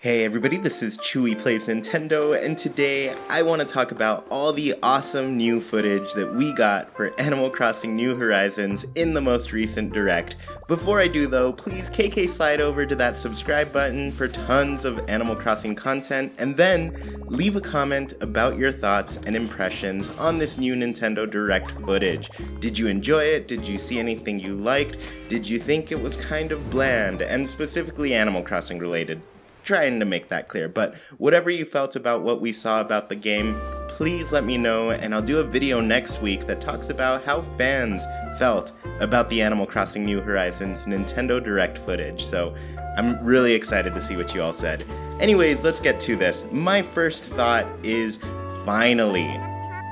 Hey everybody, this is Chewy Plays Nintendo, and today I want to talk about all the awesome new footage that we got for Animal Crossing New Horizons in the most recent Direct. Before I do though, please KK slide over to that subscribe button for tons of Animal Crossing content, and then leave a comment about your thoughts and impressions on this new Nintendo Direct footage. Did you enjoy it? Did you see anything you liked? Did you think it was kind of bland, and specifically Animal Crossing related? Trying to make that clear, but whatever you felt about what we saw about the game, please let me know, and I'll do a video next week that talks about how fans felt about the Animal Crossing New Horizons Nintendo Direct footage, so I'm really excited to see what you all said. Anyways, let's get to this. My first thought is, finally,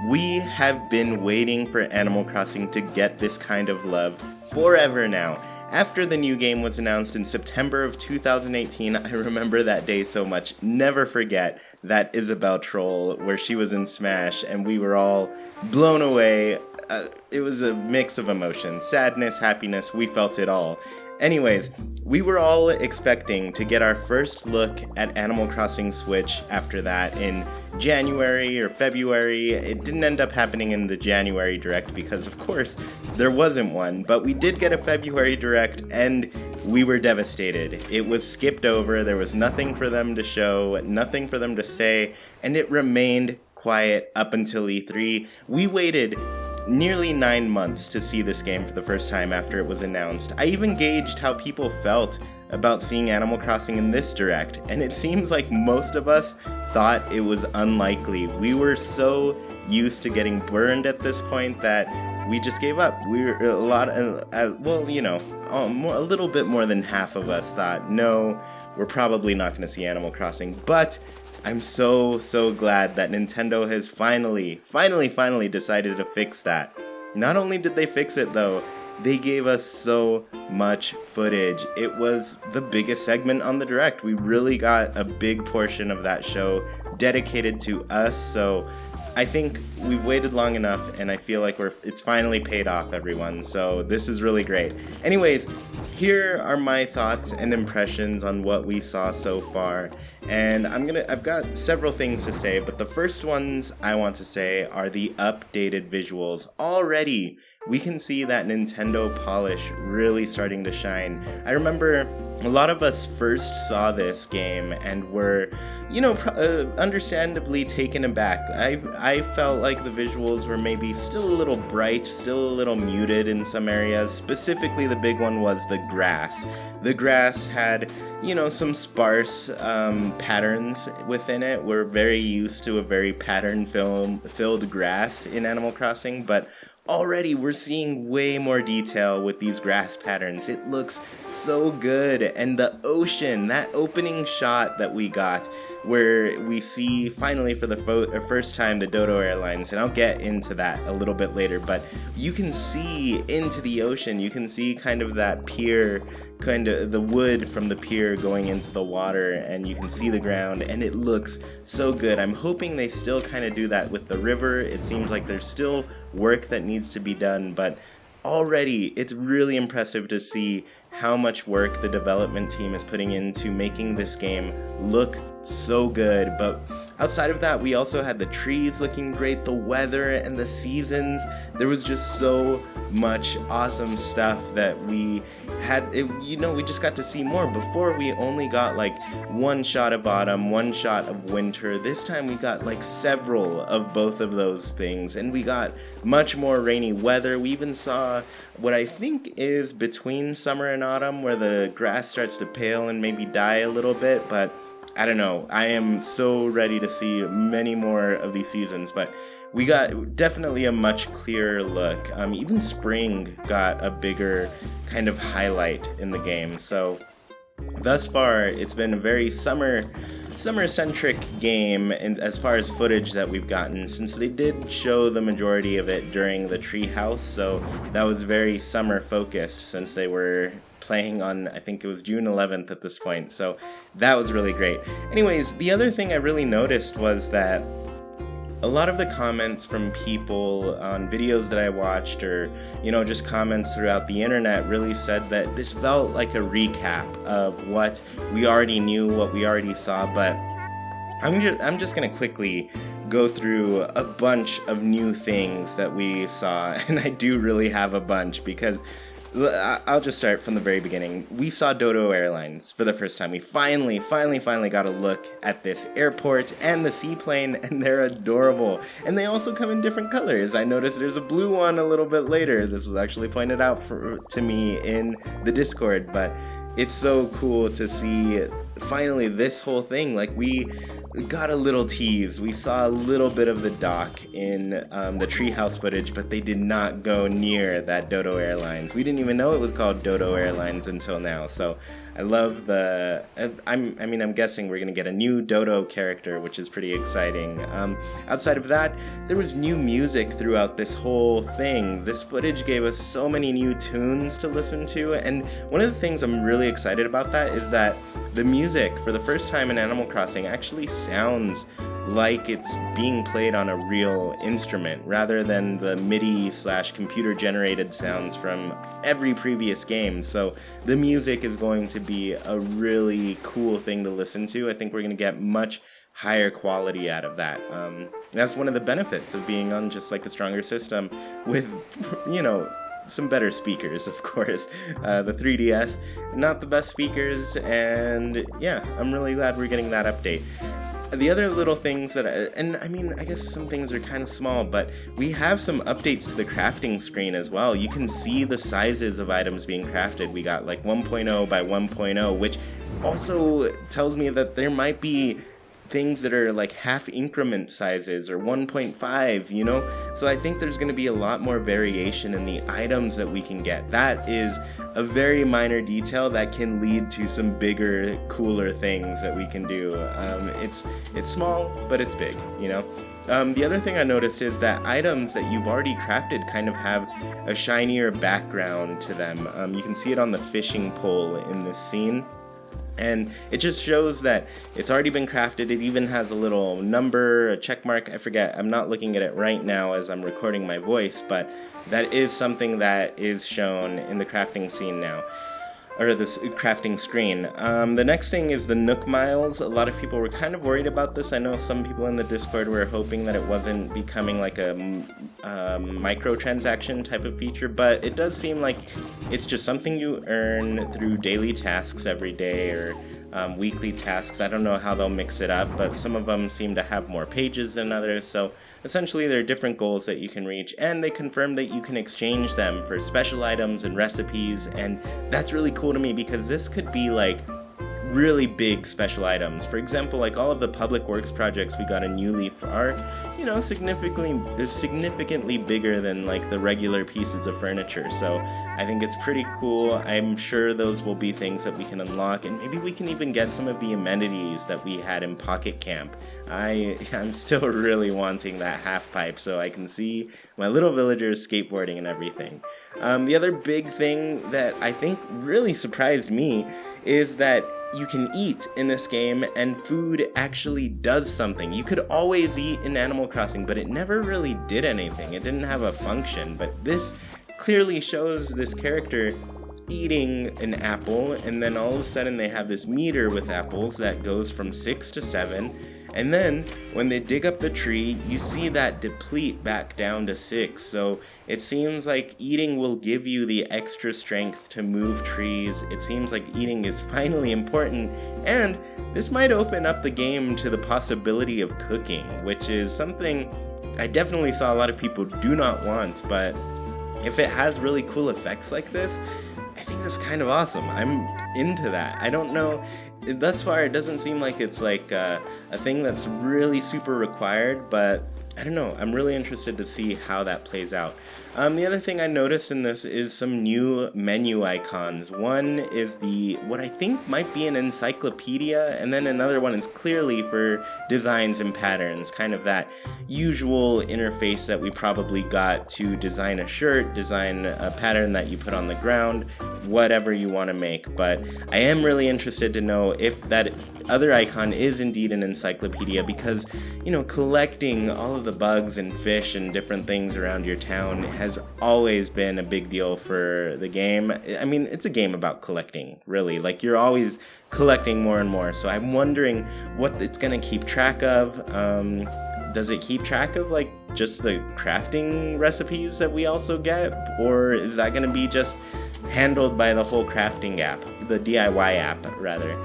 we have been waiting for Animal Crossing to get this kind of love forever now. After the new game was announced in September of 2018, I remember that day so much. Never forget that Isabelle troll where she was in Smash and we were all blown away. It was a mix of emotions, sadness, happiness, we felt it all. Anyways, we were all expecting to get our first look at Animal Crossing Switch after that in January or February. It didn't end up happening in the January Direct because, of course, there wasn't one, but we did get a February Direct and we were devastated. It was skipped over, there was nothing for them to show, nothing for them to say, and it remained quiet up until E3. We waited nearly 9 months to see this game for the first time after it was announced. I even gauged how people felt about seeing Animal Crossing in this Direct, and it seems like most of us thought it was unlikely. We were so used to getting burned at this point that we just gave up. We were a little bit more than half of us thought, no, we're probably not going to see Animal Crossing, but I'm so glad that Nintendo has finally decided to fix that. Not only did they fix it though, they gave us so much footage. It was the biggest segment on the Direct. We really got a big portion of that show dedicated to us, so I think we've waited long enough and I feel like it's finally paid off, everyone, so this is really great. Anyways, here are my thoughts and impressions on what we saw so far, and I've got several things to say, but the first ones I want to say are the updated visuals. Already, we can see that Nintendo polish really starting to shine. I remember a lot of us first saw this game and were, understandably taken aback. I felt like the visuals were maybe still a little bright, still a little muted in some areas. Specifically, the big one was the grass. The grass had, some sparse patterns within it. We're very used to a very pattern-filled grass in Animal Crossing, but already we're seeing way more detail with these grass patterns. It looks so good. And the ocean, that opening shot that we got where we see finally for the first time the Dodo Airlines, and I'll get into that a little bit later, but you can see into the ocean. You can see kind of that pier, kind of the wood from the pier going into the water, and you can see the ground, and it looks so good. I'm hoping they still kind of do that with the river. It seems like there's still work that needs to be done, but already it's really impressive to see how much work the development team is putting into making this game look so good. But outside of that, we also had the trees looking great, the weather and the seasons. There was just so much awesome stuff that we had. We just got to see more. Before, we only got like one shot of autumn, one shot of winter. This time we got like several of both of those things, and we got much more rainy weather. We even saw what I think is between summer and autumn, where the grass starts to pale and maybe die a little bit, but I don't know. I am so ready to see many more of these seasons, but we got definitely a much clearer look. Even spring got a bigger kind of highlight in the game. So thus far, it's been a very summer-centric game as far as footage that we've gotten, since they did show the majority of it during the treehouse, so that was very summer-focused since they were playing on, I think it was June 11th at this point, so that was really great. Anyways, the other thing I really noticed was that a lot of the comments from people on videos that I watched, or just comments throughout the internet, really said that this felt like a recap of what we already knew, what we already saw. But I'm just gonna quickly go through a bunch of new things that we saw, and I do really have a bunch, because I'll just start from the very beginning. We saw Dodo Airlines for the first time. We finally got a look at this airport and the seaplane, and they're adorable. And they also come in different colors. I noticed there's a blue one a little bit later. This was actually pointed out to me in the Discord, but it's so cool to see finally this whole thing. Like, we got a little tease. We saw a little bit of the dock in the treehouse footage, but they did not go near that Dodo Airlines. We didn't even know it was called Dodo Airlines until now. So I love I'm guessing we're gonna get a new Dodo character, which is pretty exciting. Outside of that, there was new music throughout this whole thing. This footage gave us so many new tunes to listen to, and one of the things I'm really excited about that is that the music, for the first time in Animal Crossing, actually sounds like it's being played on a real instrument, rather than the MIDI/computer generated sounds from every previous game. So the music is going to be a really cool thing to listen to. I think we're going to get much higher quality out of that. That's one of the benefits of being on just like a stronger system with, some better speakers, of course. The 3DS, not the best speakers, and yeah, I'm really glad we're getting that update. The other little things I guess some things are kind of small, but we have some updates to the crafting screen as well. You can see the sizes of items being crafted. We got like 1.0 by 1.0, which also tells me that there might be things that are like half increment sizes or 1.5, So I think there's going to be a lot more variation in the items that we can get. That is a very minor detail that can lead to some bigger, cooler things that we can do. It's small, but it's big, The other thing I noticed is that items that you've already crafted kind of have a shinier background to them. You can see it on the fishing pole in this scene. And it just shows that it's already been crafted. It even has a little number, a check mark. I forget. I'm not looking at it right now as I'm recording my voice, but that is something that is shown in the crafting scene now. Or this crafting screen. The next thing is the Nook Miles. A lot of people were kind of worried about this. I know some people in the Discord were hoping that it wasn't becoming like a microtransaction type of feature, but it does seem like it's just something you earn through daily tasks every day, or weekly tasks. I don't know how they'll mix it up, but some of them seem to have more pages than others. So essentially there are different goals that you can reach, and they confirm that you can exchange them for special items and recipes, and that's really cool to me, because this could be like really big special items. For example, like all of the public works projects we got in New Leaf are, significantly bigger than like the regular pieces of furniture. So I think it's pretty cool. I'm sure those will be things that we can unlock, and maybe we can even get some of the amenities that we had in Pocket Camp. I'm still really wanting that half pipe so I can see my little villagers skateboarding and everything. The other big thing that I think really surprised me is that you can eat in this game, and food actually does something. You could always eat in Animal Crossing, but it never really did anything. It didn't have a function, but this clearly shows this character eating an apple, and then all of a sudden they have this meter with apples that goes from 6 to 7, and then when they dig up the tree, you see that deplete back down to 6. So it seems like eating will give you the extra strength to move trees. It seems like eating is finally important, and this might open up the game to the possibility of cooking, which is something I definitely saw a lot of people do not want, but if it has really cool effects like this, I think that's kind of awesome. I'm into that. I don't know, thus far it doesn't seem like it's like a thing that's really super required, but I don't know, I'm really interested to see how that plays out. The other thing I noticed in this is some new menu icons. One is what I think might be an encyclopedia, and then another one is clearly for designs and patterns, kind of that usual interface that we probably got to design a shirt, design a pattern that you put on the ground. whatever you want to make. But I am really interested to know if that other icon is indeed an encyclopedia, because, you know, collecting all of the bugs and fish and different things around your town has always been a big deal for the game. I mean, it's a game about collecting, really. Like, you're always collecting more and more. So I'm wondering what it's going to keep track of. Does it keep track of, like, just the crafting recipes that we also get? Or is that going to be just handled by the whole crafting app, the DIY app, rather?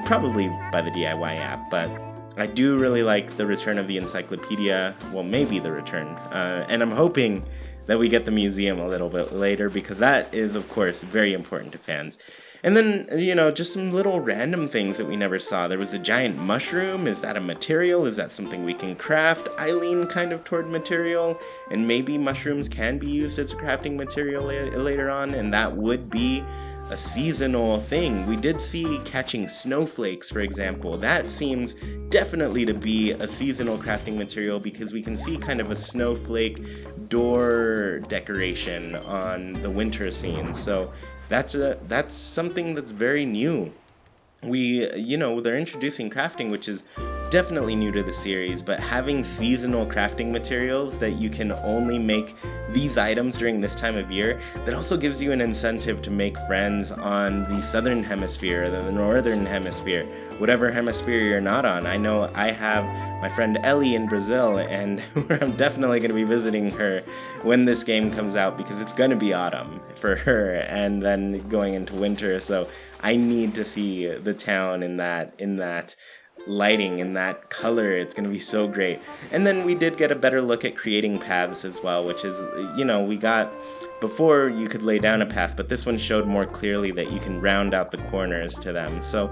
Probably by the DIY app, but I do really like the return of the encyclopedia. Well, maybe the return. And I'm hoping that we get the museum a little bit later, because that is, of course, very important to fans. And then, you know, just some little random things that we never saw. There was a giant mushroom. Is that a material? Is that something we can craft? I lean kind of toward material, and maybe mushrooms can be used as a crafting material later on, and that would be a seasonal thing. We did see catching snowflakes, for example. That seems definitely to be a seasonal crafting material, because we can see kind of a snowflake door decoration on the winter scene. So that's something that's very new. They're introducing crafting, which is definitely new to the series, but having seasonal crafting materials that you can only make these items during this time of year, that also gives you an incentive to make friends on the southern hemisphere, the northern hemisphere, whatever hemisphere you're not on. I know I have my friend Ellie in Brazil, and I'm definitely going to be visiting her when this game comes out, because it's going to be autumn for her and then going into winter. So I need to see the town in that lighting, in that color. It's going to be so great. And then we did get a better look at creating paths as well, which is, we got, before you could lay down a path, but this one showed more clearly that you can round out the corners to them. So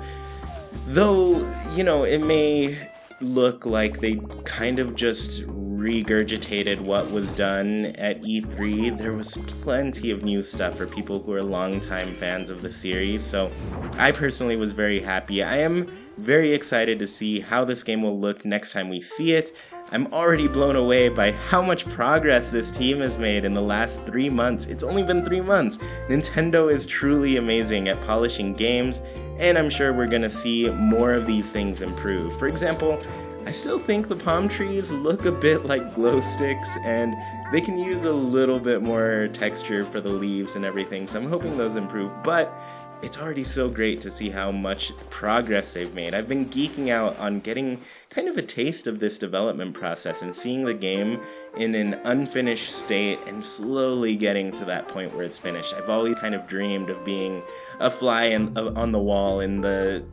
though, it may look like they kind of just regurgitated what was done at E3, there was plenty of new stuff for people who are longtime fans of the series, so I personally was very happy. I am very excited to see how this game will look next time we see it. I'm already blown away by how much progress this team has made in the last 3 months. It's only been 3 months. Nintendo is truly amazing at polishing games, and I'm sure we're gonna see more of these things improve. For example, I still think the palm trees look a bit like glow sticks, and they can use a little bit more texture for the leaves and everything, so I'm hoping those improve, but it's already so great to see how much progress they've made. I've been geeking out on getting kind of a taste of this development process and seeing the game in an unfinished state and slowly getting to that point where it's finished. I've always kind of dreamed of being a fly on the wall in the,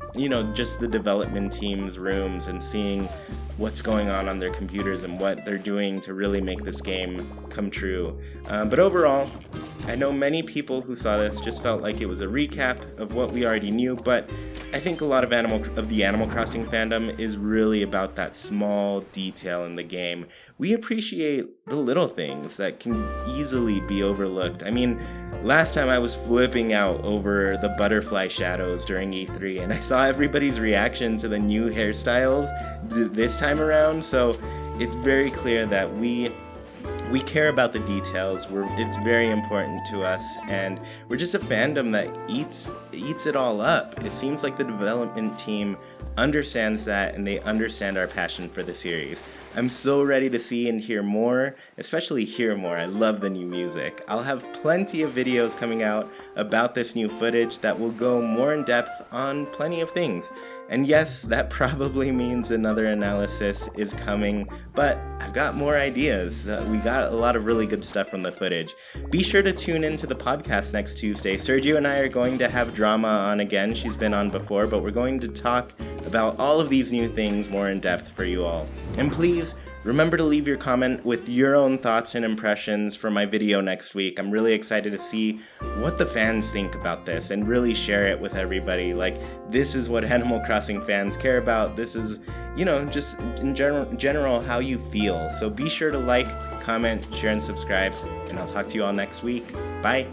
just the development team's rooms and seeing what's going on their computers and what they're doing to really make this game come true. But overall, I know many people who saw this just felt like it was a recap of what we already knew, but I think a lot of the Animal Crossing fandom is really about that small detail in the game. We appreciate the little things that can easily be overlooked. I mean, last time I was flipping out over the butterfly shadows during E3, and I saw everybody's reaction to the new hairstyles this time around, so it's very clear that we care about the details. It's very important to us, and we're just a fandom that eats it all up. It seems like the development team understands that, and they understand our passion for the series. I'm so ready to see and hear more, especially hear more. I love the new music. I'll have plenty of videos coming out about this new footage that will go more in depth on plenty of things. And yes, that probably means another analysis is coming, but I've got more ideas. We got a lot of really good stuff from the footage. Be sure to tune into the podcast next Tuesday. Sergio and I are going to have Drama on again. She's been on before, but we're going to talk about all of these new things more in depth for you all. And please, remember to leave your comment with your own thoughts and impressions for my video next week. I'm really excited to see what the fans think about this and really share it with everybody. Like, this is what Animal Crossing fans care about. This is, just in general how you feel. So be sure to like, comment, share, and subscribe, and I'll talk to you all next week. Bye!